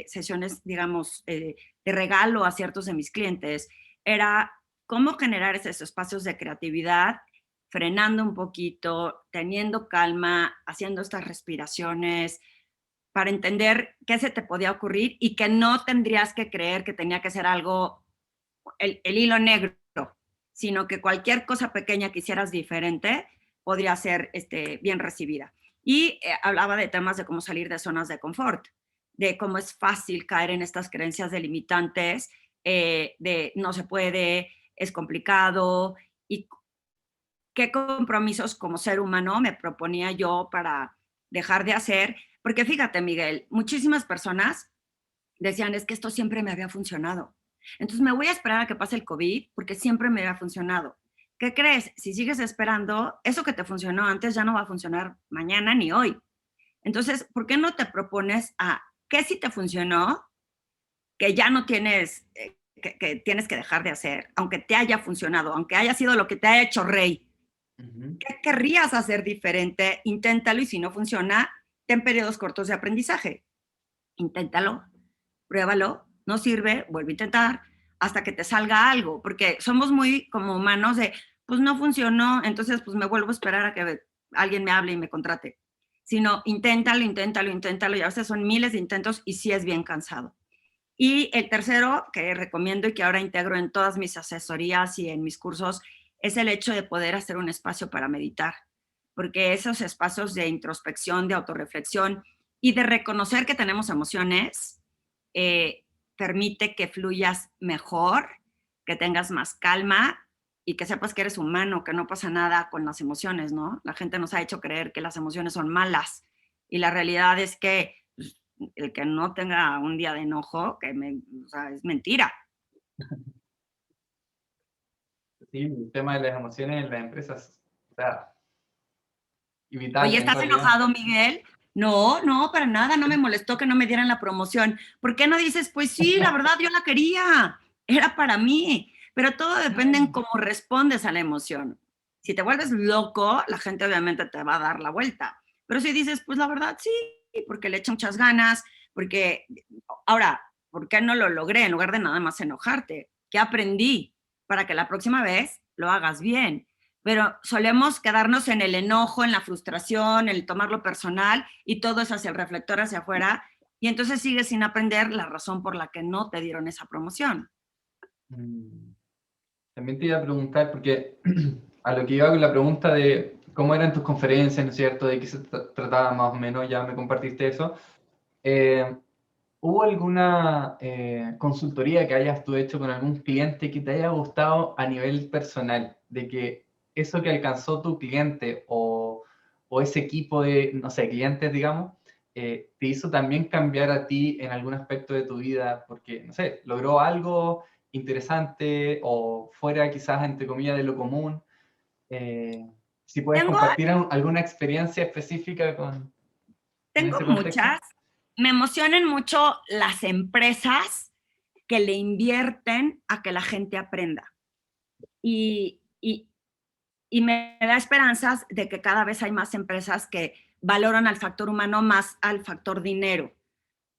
sesiones, digamos, de regalo a ciertos de mis clientes, era cómo generar esos espacios de creatividad frenando un poquito, teniendo calma, haciendo estas respiraciones, para entender qué se te podía ocurrir y que no tendrías que creer que tenía que ser algo, el hilo negro, sino que cualquier cosa pequeña que hicieras diferente podría ser bien recibida. Y hablaba de temas de cómo salir de zonas de confort, de cómo es fácil caer en estas creencias delimitantes, de no se puede, es complicado, y qué compromisos como ser humano me proponía yo para dejar de hacer. Porque fíjate, Miguel, muchísimas personas decían, es que esto siempre me había funcionado. Entonces me voy a esperar a que pase el COVID porque siempre me había funcionado. ¿Qué crees? Si sigues esperando, eso que te funcionó antes ya no va a funcionar mañana ni hoy. Entonces, ¿por qué no te propones a qué si te funcionó, que ya no tienes, que tienes que dejar de hacer, aunque te haya funcionado, aunque haya sido lo que te haya hecho rey? ¿Qué querrías hacer diferente? Inténtalo y si no funciona, ten periodos cortos de aprendizaje. Inténtalo, pruébalo, no sirve, vuelve a intentar hasta que te salga algo, porque somos muy como humanos de, pues no funcionó, entonces pues me vuelvo a esperar a que alguien me hable y me contrate. Sino inténtalo, inténtalo, inténtalo, y a veces son miles de intentos y sí es bien cansado. Y el tercero que recomiendo y que ahora integro en todas mis asesorías y en mis cursos es el hecho de poder hacer un espacio para meditar, porque esos espacios de introspección, de autorreflexión y de reconocer que tenemos emociones permite que fluyas mejor, que tengas más calma y que sepas que eres humano, que no pasa nada con las emociones, ¿no? La gente nos ha hecho creer que las emociones son malas y la realidad es que el que no tenga un día de enojo, o sea, es mentira. Sí, el tema de las emociones en las empresas, o sea, Oye, vital en ¿estás realidad. enojado, Miguel? No, no, para nada, no me molestó que no me dieran la promoción. ¿Por qué no dices, pues sí, la verdad yo la quería, era para mí? Pero todo depende en cómo respondes a la emoción. Si te vuelves loco, la gente obviamente te va a dar la vuelta. Pero si dices, pues la verdad sí, porque le eché muchas ganas, porque ahora, ¿por qué no lo logré en lugar de nada más enojarte? ¿Qué aprendí para que la próxima vez lo hagas bien? Pero solemos quedarnos en el enojo, en la frustración, el tomarlo personal y todo es hacia el reflector, hacia afuera, y entonces sigues sin aprender la razón por la que no te dieron esa promoción. Mm. También te iba a preguntar, porque a lo que iba con la pregunta de cómo eran tus conferencias, ¿no es cierto? De qué se trataba más o menos, ya me compartiste eso. Eh, ¿Hubo alguna consultoría que hayas tú hecho con algún cliente que te haya gustado a nivel personal? De que eso que alcanzó tu cliente o ese equipo de, no sé, clientes, digamos, te hizo también cambiar a ti en algún aspecto de tu vida, porque, no sé, logró algo interesante o fuera quizás, entre comillas, de lo común. Eh, si puedes Tengo, compartir alguna experiencia específica en tengo ese contexto. muchas. Me emocionan mucho las empresas que le invierten a que la gente aprenda. Y, y, y me da esperanzas de que cada vez hay más empresas que valoran al factor humano más al factor dinero.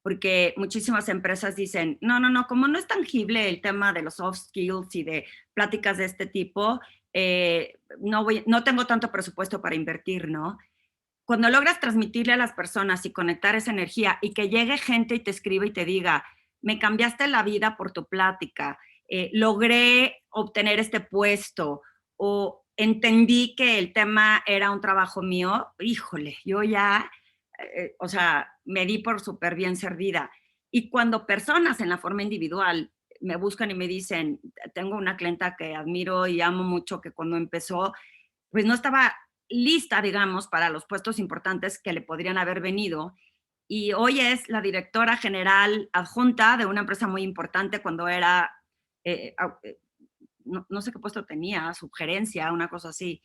Porque muchísimas empresas dicen, no, no, no, como no es tangible el tema de los soft skills y de pláticas de este tipo, no tengo tanto presupuesto para invertir, ¿no? Cuando logras transmitirle a las personas y conectar esa energía y que llegue gente y te escriba y te diga, me cambiaste la vida por tu plática, logré obtener este puesto o entendí que el tema era un trabajo mío, híjole, yo ya, o sea, me di por súper bien servida. Y cuando personas en la forma individual me buscan y me dicen, tengo una clienta que admiro y amo mucho, que cuando empezó, pues no estaba lista, digamos, para los puestos importantes que le podrían haber venido. Y hoy es la directora general adjunta de una empresa muy importante cuando era, eh, no sé qué puesto tenía, sugerencia, una cosa así.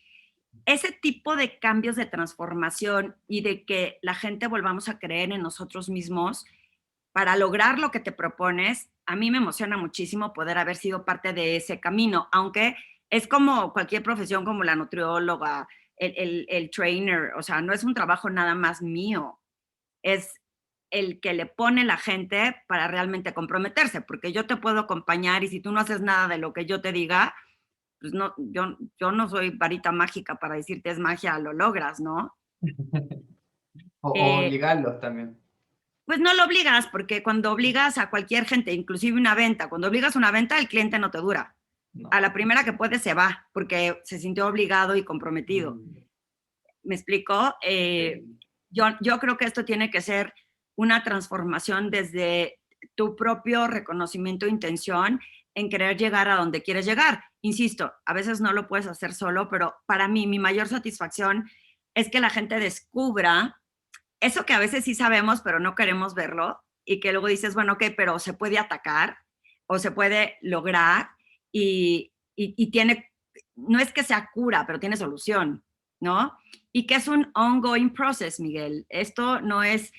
Ese tipo de cambios de transformación y de que la gente volvamos a creer en nosotros mismos para lograr lo que te propones, a mí me emociona muchísimo poder haber sido parte de ese camino, aunque es como cualquier profesión como la nutrióloga, el trainer, o sea, no es un trabajo nada más mío, es el que le pone la gente para realmente comprometerse, porque yo te puedo acompañar y si tú no haces nada de lo que yo te diga, pues no, yo no soy varita mágica para decirte es magia, lo logras, ¿no? O Eh, obligarlos también. pues no lo obligas, porque cuando obligas a cualquier gente, inclusive una venta, cuando obligas una venta, el cliente no te dura. A No. la primera que puede se va, porque se sintió obligado y comprometido. Mm, ¿Me explico? sí. Yo creo que esto tiene que ser una transformación desde tu propio reconocimiento e intención en querer llegar a donde quieres llegar. Insisto, a veces no lo puedes hacer solo, pero para mí mi mayor satisfacción es que la gente descubra eso que a veces sí sabemos, pero no queremos verlo, y que luego dices, bueno, ok, pero se puede atacar o se puede lograr y tiene, no es que sea cura, pero tiene solución, ¿no? Y que es un ongoing process, Miguel. Esto no es,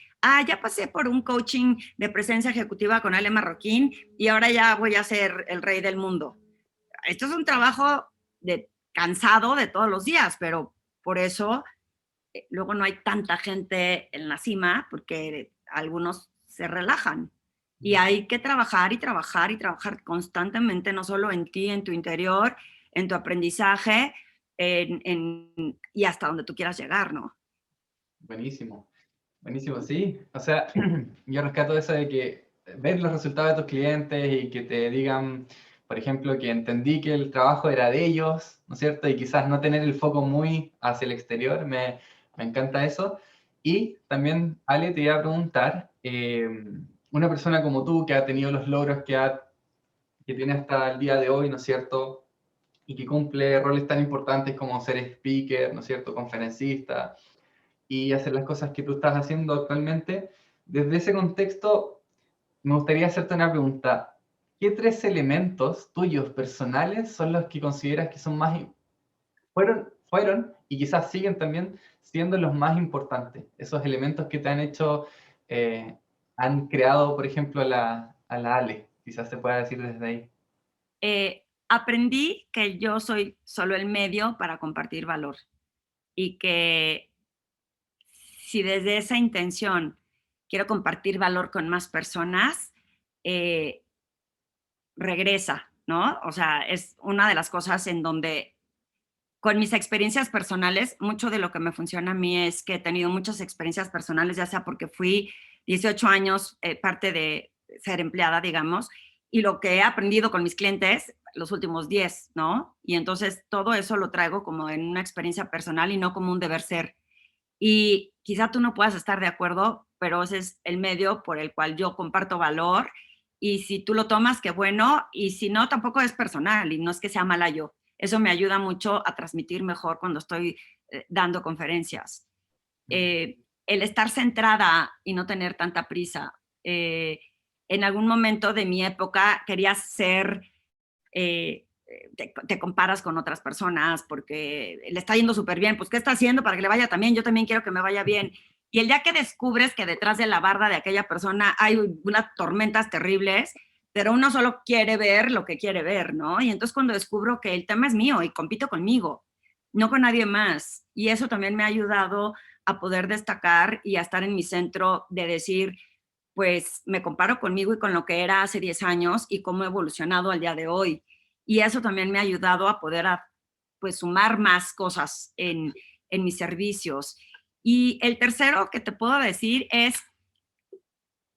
ya pasé por un coaching de presencia ejecutiva con Ale Marroquín y ahora ya voy a ser el rey del mundo. Esto es un trabajo cansado de todos los días, pero por eso luego no hay tanta gente en la cima porque algunos se relajan. Y hay que trabajar y trabajar y trabajar constantemente, no solo en ti, en tu interior, en tu aprendizaje y hasta donde tú quieras llegar, ¿no? Buenísimo. Buenísimo, sí. O sea, yo rescato eso de que ver los resultados de tus clientes y que te digan, por ejemplo, que entendí que el trabajo era de ellos, ¿no es cierto? Y quizás no tener el foco muy hacia el exterior, me encanta eso. Y también, Ale, te iba a preguntar, una persona como tú que ha tenido los logros que tiene hasta el día de hoy, ¿no es cierto? Y que cumple roles tan importantes como ser speaker, ¿no es cierto? Conferencista y hacer las cosas que tú estás haciendo actualmente. Desde ese contexto, me gustaría hacerte una pregunta. ¿Qué tres elementos tuyos personales son los que consideras que son más, fueron y quizás siguen también siendo los más importantes? Esos elementos que te han hecho, eh, han creado, por ejemplo, a la Ale, quizás se pueda decir desde ahí. Aprendí que yo soy solo el medio para compartir valor y que si desde esa intención quiero compartir valor con más personas, eh, regresa, ¿no? O sea, es una de las cosas en donde con mis experiencias personales, mucho de lo que me funciona a mí es que he tenido muchas experiencias personales, ya sea porque fui 18 años parte de ser empleada, digamos, y lo que he aprendido con mis clientes los últimos 10, ¿no? Y entonces todo eso lo traigo como en una experiencia personal y no como un deber ser. Y quizá tú no puedas estar de acuerdo, pero ese es el medio por el cual yo comparto valor. Y si tú lo tomas, qué bueno. Y si no, tampoco es personal y no es que sea mala yo. Eso me ayuda mucho a transmitir mejor cuando estoy dando conferencias. El estar centrada y no tener tanta prisa. En algún momento de mi época quería ser te comparas con otras personas porque le está yendo súper bien, pues ¿qué está haciendo para que le vaya también? Yo también quiero que me vaya bien. Y el día que descubres que detrás de la barda de aquella persona hay unas tormentas terribles, pero uno solo quiere ver lo que quiere ver, ¿no? Y entonces cuando descubro que el tema es mío y compito conmigo, no con nadie más. Y eso también me ha ayudado a poder destacar y a estar en mi centro de decir, pues me comparo conmigo y con lo que era hace 10 años y cómo he evolucionado al día de hoy. Y eso también me ha ayudado a poder pues sumar más cosas en mis servicios. Y el tercero que te puedo decir es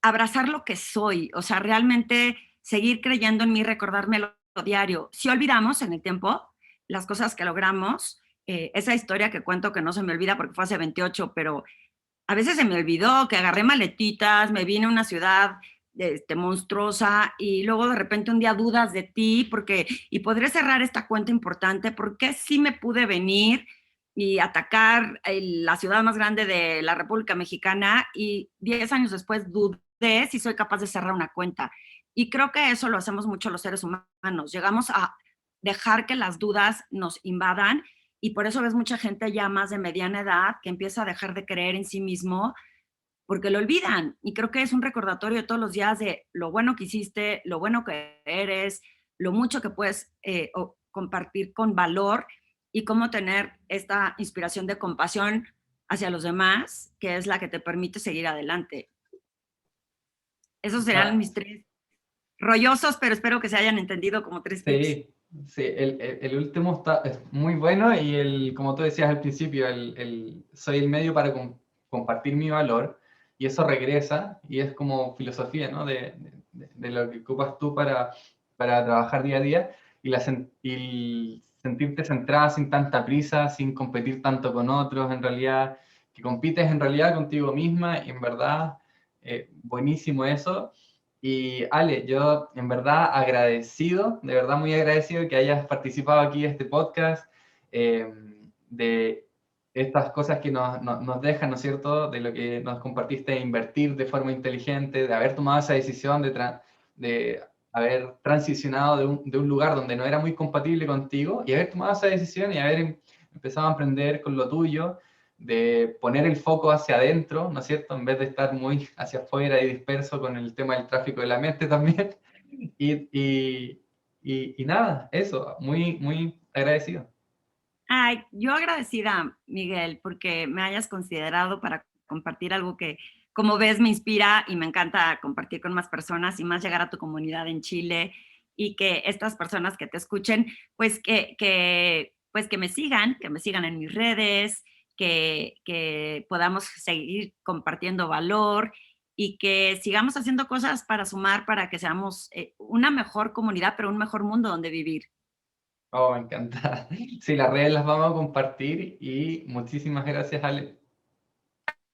abrazar lo que soy, o sea, realmente seguir creyendo en mí, recordármelo diario. Si olvidamos en el tiempo las cosas que logramos, esa historia que cuento que no se me olvida porque fue hace 28, pero a veces se me olvidó que agarré maletitas, me vine a una ciudad monstruosa y luego de repente un día dudas de ti porque, y podré cerrar esta cuenta importante porque sí me pude venir y atacar la ciudad más grande de la República Mexicana y 10 años después dudé si soy capaz de cerrar una cuenta. Y creo que eso lo hacemos mucho los seres humanos. Llegamos a dejar que las dudas nos invadan y por eso ves mucha gente ya más de mediana edad que empieza a dejar de creer en sí mismo porque lo olvidan. Y creo que es un recordatorio de todos los días de lo bueno que hiciste, lo bueno que eres, lo mucho que puedes compartir con valor y cómo tener esta inspiración de compasión hacia los demás, que es la que te permite seguir adelante. Esos serán Ah, mis tres rollosos, pero espero que se hayan entendido como tres tips. sí, Sí, el último es muy bueno y como tú decías al principio, soy el medio para compartir mi valor y eso regresa y es como filosofía, ¿no? De lo que ocupas tú para trabajar día a día y sentirte centrada sin tanta prisa, sin competir tanto con otros, en realidad, que compites en realidad contigo misma y en verdad, buenísimo eso. Y Ale, yo en verdad agradecido, de verdad muy agradecido que hayas participado aquí en este podcast, de estas cosas que nos dejan, ¿no es cierto?, de lo que nos compartiste, de invertir de forma inteligente, de haber tomado esa decisión, de haber transicionado de un lugar donde no era muy compatible contigo y haber tomado esa decisión y haber empezado a emprender con lo tuyo, de poner el foco hacia adentro, ¿no es cierto?, en vez de estar muy hacia afuera y disperso con el tema del tráfico de la mente también. Y, y, y nada, eso, muy, muy agradecido. Ay, yo agradecida, Miguel, porque me hayas considerado para compartir algo que, como ves, me inspira y me encanta compartir con más personas y más llegar a tu comunidad en Chile y que estas personas que te escuchen, pues pues que me sigan en mis redes, que podamos seguir compartiendo valor y que sigamos haciendo cosas para sumar, para que seamos una mejor comunidad, pero un mejor mundo donde vivir. Oh, me encanta. Sí, las redes las vamos a compartir y muchísimas gracias, Ale.